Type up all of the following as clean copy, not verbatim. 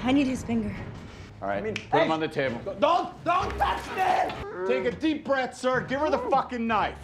I need his finger. All right, put him on the table. Don't touch me! Take a deep breath, sir. Give her the fucking knife.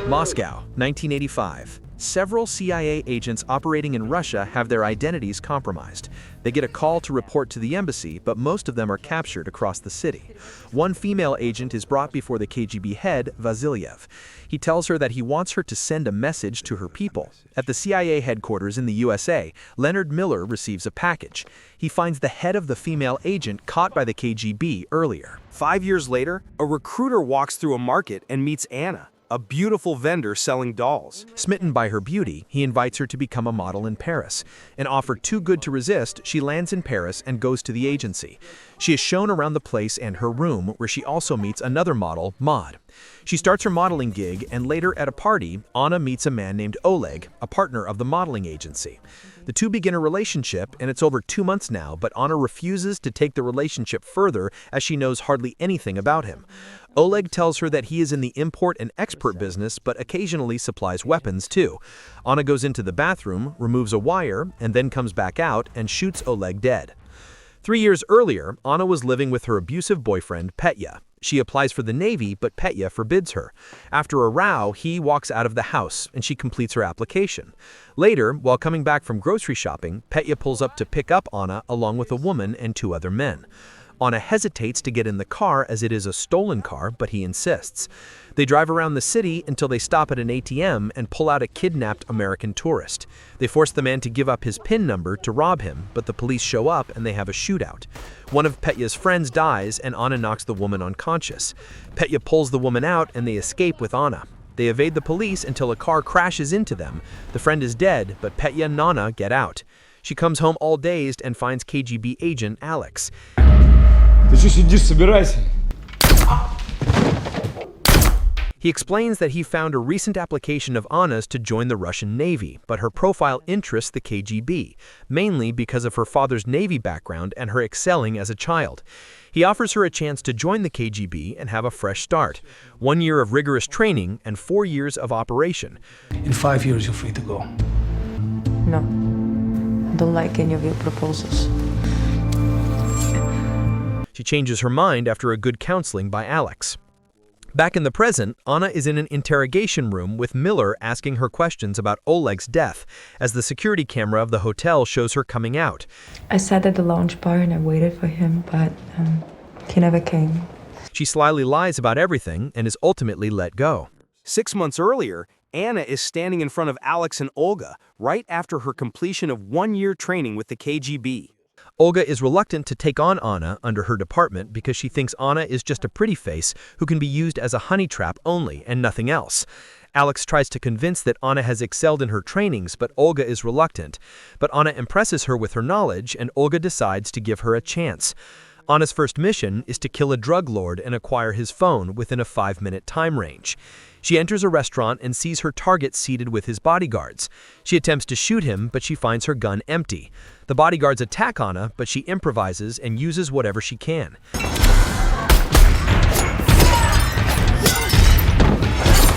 Moscow, 1985. Several CIA agents operating in Russia have their identities compromised. They get a call to report to the embassy, but most of them are captured across the city. One female agent is brought before the KGB head, Vasilyev. He tells her that he wants her to send a message to her people. At the CIA headquarters in the USA, Leonard Miller receives a package. He finds the head of the female agent caught by the KGB earlier. 5 years later, a recruiter walks through a market and meets Anna, a beautiful vendor selling dolls. Smitten by her beauty, he invites her to become a model in Paris. An offer too good to resist, she lands in Paris and goes to the agency. She is shown around the place and her room, where she also meets another model, Maud. She starts her modeling gig, and later at a party, Anna meets a man named Oleg, a partner of the modeling agency. The two begin a relationship, and it's over 2 months now, but Anna refuses to take the relationship further as she knows hardly anything about him. Oleg tells her that he is in the import and export business, but occasionally supplies weapons too. Anna goes into the bathroom, removes a wire, and then comes back out and shoots Oleg dead. 3 years earlier, Anna was living with her abusive boyfriend, Petya. She applies for the Navy, but Petya forbids her. After a row, he walks out of the house, and she completes her application. Later, while coming back from grocery shopping, Petya pulls up to pick up Anna along with a woman and 2 other men. Anna hesitates to get in the car as it is a stolen car, but he insists. They drive around the city until they stop at an ATM and pull out a kidnapped American tourist. They force the man to give up his PIN number to rob him, but the police show up and they have a shootout. One of Petya's friends dies and Anna knocks the woman unconscious. Petya pulls the woman out and they escape with Anna. They evade the police until a car crashes into them. The friend is dead, but Petya and Anna get out. She comes home all dazed and finds KGB agent Alex. He explains that he found a recent application of Anna's to join the Russian Navy, but her profile interests the KGB, mainly because of her father's Navy background and her excelling as a child. He offers her a chance to join the KGB and have a fresh start. 1 year of rigorous training and 4 years of operation. In 5 years, you're free to go. No, don't like any of your proposals. She changes her mind after a good counseling by Alex. Back in the present, Anna is in an interrogation room with Miller asking her questions about Oleg's death, as the security camera of the hotel shows her coming out. I sat at the lounge bar and I waited for him, but he never came. She slyly lies about everything and is ultimately let go. 6 months earlier, Anna is standing in front of Alex and Olga right after her completion of 1 year training with the KGB. Olga is reluctant to take on Anna under her department because she thinks Anna is just a pretty face who can be used as a honey trap only and nothing else. Alex tries to convince that Anna has excelled in her trainings, but Olga is reluctant. But Anna impresses her with her knowledge, and Olga decides to give her a chance. Anna's first mission is to kill a drug lord and acquire his phone within a 5-minute time range. She enters a restaurant and sees her target seated with his bodyguards. She attempts to shoot him, but she finds her gun empty. The bodyguards attack Anna, but she improvises and uses whatever she can.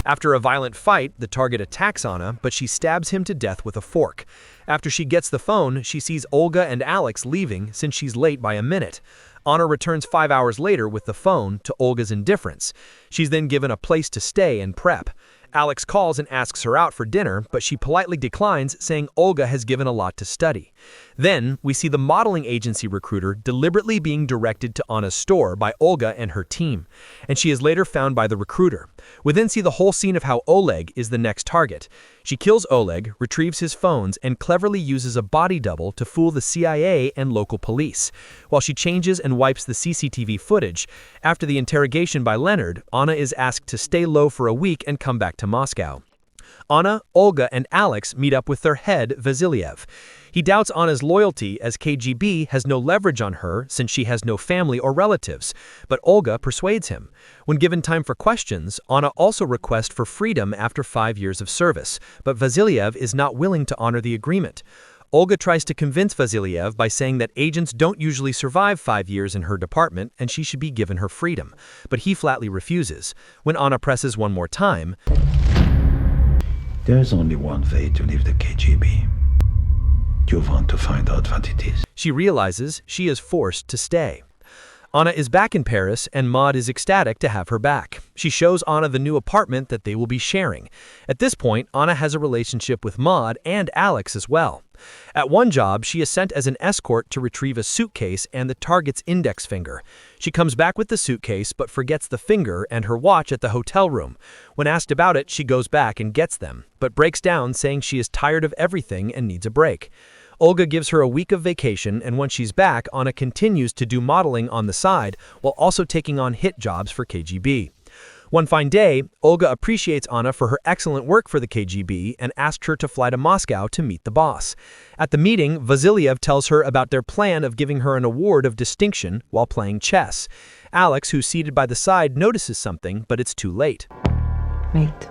After a violent fight, the target attacks Anna, but she stabs him to death with a fork. After she gets the phone, she sees Olga and Alex leaving since she's late by a minute. Anna returns 5 hours later with the phone to Olga's indifference. She's then given a place to stay and prep. Alex calls and asks her out for dinner, but she politely declines, saying Olga has given a lot to study. Then, we see the modeling agency recruiter deliberately being directed to Anna's store by Olga and her team, and she is later found by the recruiter. We then see the whole scene of how Oleg is the next target. She kills Oleg, retrieves his phones, and cleverly uses a body double to fool the CIA and local police. While she changes and wipes the CCTV footage, after the interrogation by Leonard, Anna is asked to stay low for a week and come back to Moscow. Anna, Olga, and Alex meet up with their head, Vasilyev. He doubts Anna's loyalty as KGB has no leverage on her since she has no family or relatives, but Olga persuades him. When given time for questions, Anna also requests for freedom after 5 years of service, but Vasilyev is not willing to honor the agreement. Olga tries to convince Vasilyev by saying that agents don't usually survive 5 years in her department and she should be given her freedom, but he flatly refuses. When Anna presses one more time, There's only one way to leave the KGB. You want to find out what it is? She realizes she is forced to stay. Anna is back in Paris, and Maud is ecstatic to have her back. She shows Anna the new apartment that they will be sharing. At this point, Anna has a relationship with Maud and Alex as well. At one job, she is sent as an escort to retrieve a suitcase and the target's index finger. She comes back with the suitcase but forgets the finger and her watch at the hotel room. When asked about it, she goes back and gets them, but breaks down saying she is tired of everything and needs a break. Olga gives her a week of vacation, and when she's back, Anna continues to do modeling on the side while also taking on hit jobs for KGB. One fine day, Olga appreciates Anna for her excellent work for the KGB and asks her to fly to Moscow to meet the boss. At the meeting, Vasilyev tells her about their plan of giving her an award of distinction while playing chess. Alex, who's seated by the side, notices something, but it's too late. Wait.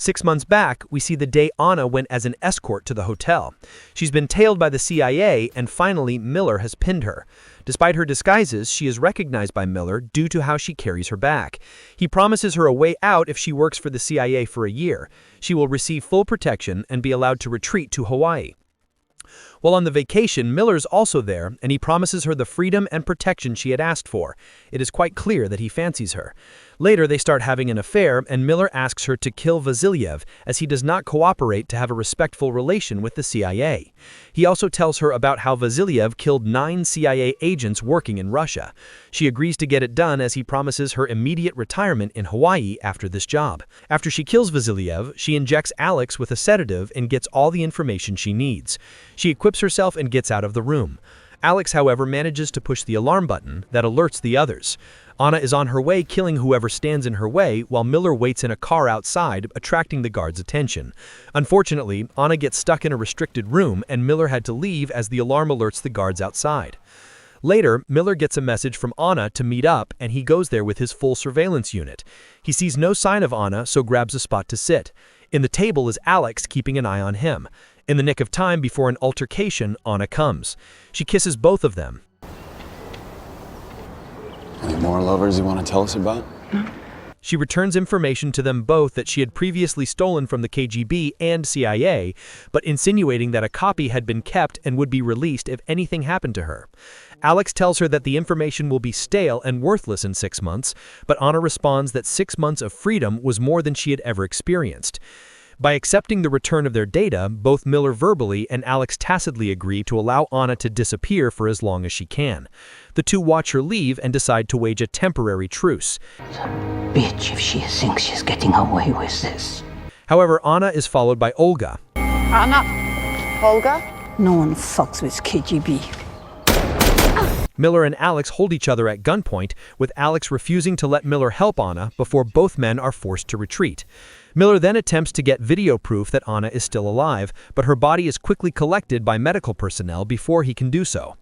6 months back, we see the day Anna went as an escort to the hotel. She's been tailed by the CIA, and finally Miller has pinned her. Despite her disguises, she is recognized by Miller due to how she carries her back. He promises her a way out if she works for the CIA for a year. She will receive full protection and be allowed to retreat to Hawaii. While on the vacation, Miller's also there, and he promises her the freedom and protection she had asked for. It is quite clear that he fancies her. Later, they start having an affair, and Miller asks her to kill Vasilyev, as he does not cooperate to have a respectful relation with the CIA. He also tells her about how Vasilyev killed 9 CIA agents working in Russia. She agrees to get it done as he promises her immediate retirement in Hawaii after this job. After she kills Vasilyev, she injects Alex with a sedative and gets all the information she needs. She equips herself and gets out of the room. Alex, however, manages to push the alarm button that alerts the others. Anna is on her way, killing whoever stands in her way, while Miller waits in a car outside, attracting the guards' attention. Unfortunately, Anna gets stuck in a restricted room, and Miller had to leave as the alarm alerts the guards outside. Later, Miller gets a message from Anna to meet up, and he goes there with his full surveillance unit. He sees no sign of Anna, so grabs a spot to sit. In the table is Alex, keeping an eye on him. In the nick of time before an altercation, Anna comes. She kisses both of them. Any more lovers you want to tell us about? She returns information to them both that she had previously stolen from the KGB and CIA, but insinuating that a copy had been kept and would be released if anything happened to her. Alex tells her that the information will be stale and worthless in 6 months, but Anna responds that 6 months of freedom was more than she had ever experienced. By accepting the return of their data, both Miller verbally and Alex tacitly agree to allow Anna to disappear for as long as she can. The two watch her leave and decide to wage a temporary truce. Bitch if she thinks she's getting away with this. However, Anna is followed by Olga. Anna? Olga? No one fucks with KGB. Miller and Alex hold each other at gunpoint, with Alex refusing to let Miller help Anna before both men are forced to retreat. Miller then attempts to get video proof that Anna is still alive, but her body is quickly collected by medical personnel before he can do so.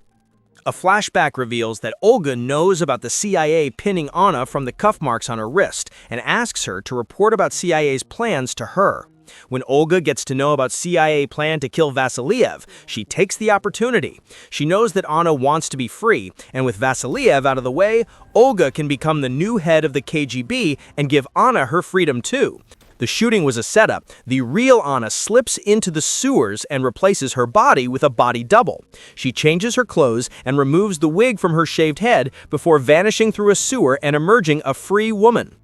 A flashback reveals that Olga knows about the CIA pinning Anna from the cuff marks on her wrist and asks her to report about CIA's plans to her. When Olga gets to know about CIA plan to kill Vasilyev, she takes the opportunity. She knows that Anna wants to be free, and with Vasilyev out of the way, Olga can become the new head of the KGB and give Anna her freedom too. The shooting was a setup. The real Anna slips into the sewers and replaces her body with a body double. She changes her clothes and removes the wig from her shaved head before vanishing through a sewer and emerging a free woman.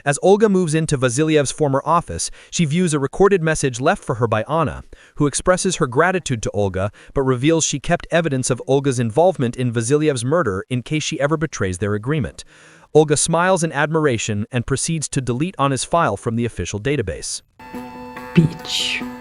As Olga moves into Vasilyev's former office, she views a recorded message left for her by Anna, who expresses her gratitude to Olga but reveals she kept evidence of Olga's involvement in Vasilyev's murder in case she ever betrays their agreement. Olga smiles in admiration and proceeds to delete Anna's file from the official database. Bitch.